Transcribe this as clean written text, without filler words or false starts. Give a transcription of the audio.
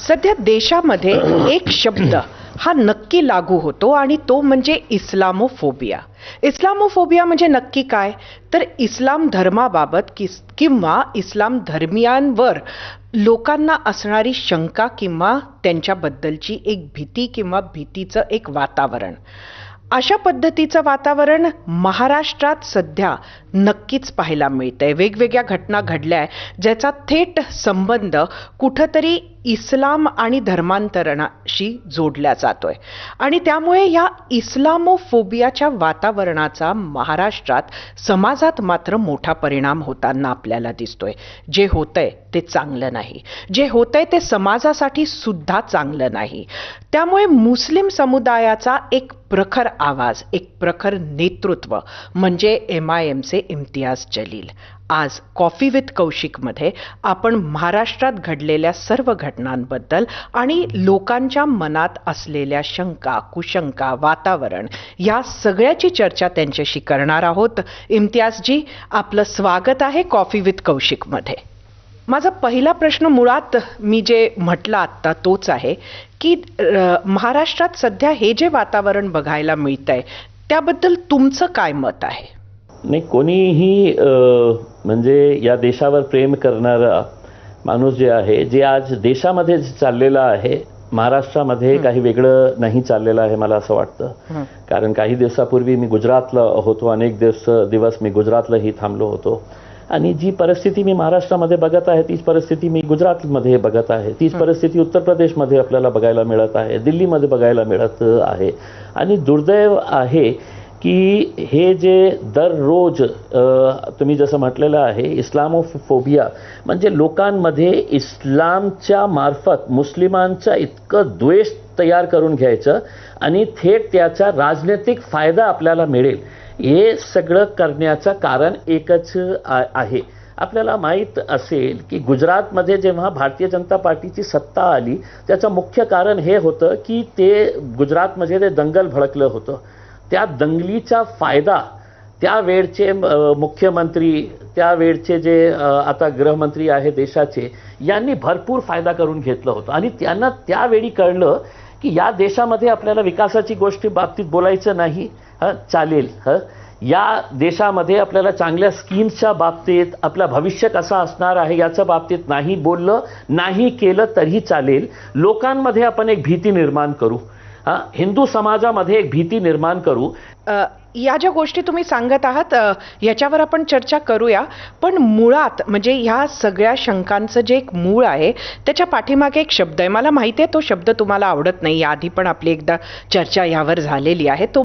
सध्या देशामध्ये एक शब्द हा नक्की लागू होतो आणि तो म्हणजे इस्लामोफोबिया. इस्लामोफोबिया म्हणजे नक्की काय? तर इस्लाम धर्माबाबत किंवा इस्लाम धर्मियांवर लोकांना असणारी शंका किंवा त्यांच्याबद्दलची एक भीती किंवा भीतीचं एक वातावरण. अशा पद्धतीचं वातावरण महाराष्ट्रात सध्या नक्कीच पाहायला मिळतंय. वेगवेगळ्या घटना घडल्या ज्याचा थेट संबंध कुठंतरी इस्लाम आणि धर्मांतरणाशी जोडला जातोय आणि त्यामुळे या इस्लामोफोबियाच्या वातावरणाचा महाराष्ट्रात समाजात मात्र मोठा परिणाम होताना आपल्याला दिसतोय. जे होतंय ते चांगलं नाही, जे होतंय ते समाजासाठी सुद्धा चांगलं नाही. त्यामुळे मुस्लिम समुदायाचा एक प्रखर आवाज, एक प्रखर नेतृत्व म्हणजे MIMचे इम्तियाज जलील. आज कॉफी विथ कौशिकमध्ये आपण महाराष्ट्रात घडलेल्या सर्व घटनांबद्दल आणि लोकांच्या मनात असलेल्या शंका, कुशंका, वातावरण या सगळ्याची चर्चा त्यांच्याशी करणार आहोत. इम्तियाजजी, आपलं स्वागत आहे कॉफी विथ कौशिकमध्ये. माझा पहिला प्रश्न मुळात मी जे म्हटलं आत्ता तोच आहे की महाराष्ट्रात सध्या हे जे वातावरण बघायला मिळतंय त्याबद्दल तुमचं काय मत आहे? नाही, कोणीही म्हणजे या देशावर प्रेम करणारा माणूस जे आहे, जे आज देशामध्ये चाललेलं आहे, महाराष्ट्रामध्ये काही वेगळं नाही चाललेलं आहे मला असं वाटतं. कारण काही दिवसापूर्वी मी गुजरातला होतो, अनेक दिवस मी गुजरातलाही थांबलो होतो आणि जी परिस्थिती मी महाराष्ट्रामध्ये बघत आहे तीच परिस्थिती मी गुजरातमध्ये बघत आहे, तीच परिस्थिती उत्तर प्रदेशमध्ये आपल्याला बघायला मिळत आहे, दिल्लीमध्ये बघायला मिळत आहे. आणि दुर्दैव आहे की हे जे दररोज तुम्ही जसं म्हटलेलं आहे इस्लामोफोबिया म्हणजे लोकांमध्ये इस्लामच्या मार्फत मुस्लिमांचा इतकं द्वेष तयार करून घ्यायचं आणि थेट त्याचा राजनैतिक फायदा आपल्याला मिळेल, हे सगळं करण्याचं कारण एकच आहे. आपल्याला माहीत असेल की गुजरातमध्ये जेव्हा भारतीय जनता पार्टीची सत्ता आली त्याचं मुख्य कारण हे होतं की ते गुजरातमध्ये ते दंगल भडकलं होतं. त्या दंगलीचा फायदा त्यावेळचे मुख्यमंत्री, त्यावेळचे जे आता गृहमंत्री आहे देशाचे, यांनी भरपूर फायदा करून घेतलं होतं आणि त्यांना त्यावेळी कळलं की या देशामध्ये आपल्याला विकासाची गोष्टी बाबतीत बोलायचं नाही, चालेल, या देशामध्ये आपल्याला चांगल्या स्कीम्सच्या बाबतीत, आपलं भविष्य कसं असणार आहे याच्या बाबतीत नाही बोललं, नाही केलं तरी चालेल. लोकांमध्ये आपण एक भीती निर्माण करू, हिंदू समाजामध्ये एक भीती निर्माण करू. या ज्या गोष्टी तुम्ही सांगत आहात याच्यावर आपण चर्चा करूया, पण मुळात म्हणजे ह्या सगळ्या शंकांचं जे एक मूळ आहे त्याच्या पाठीमागे एक शब्द आहे. मला माहिती आहे तो शब्द तुम्हाला आवडत नाही, याआधी पण आपली एकदा चर्चा यावर झालेली आहे. तो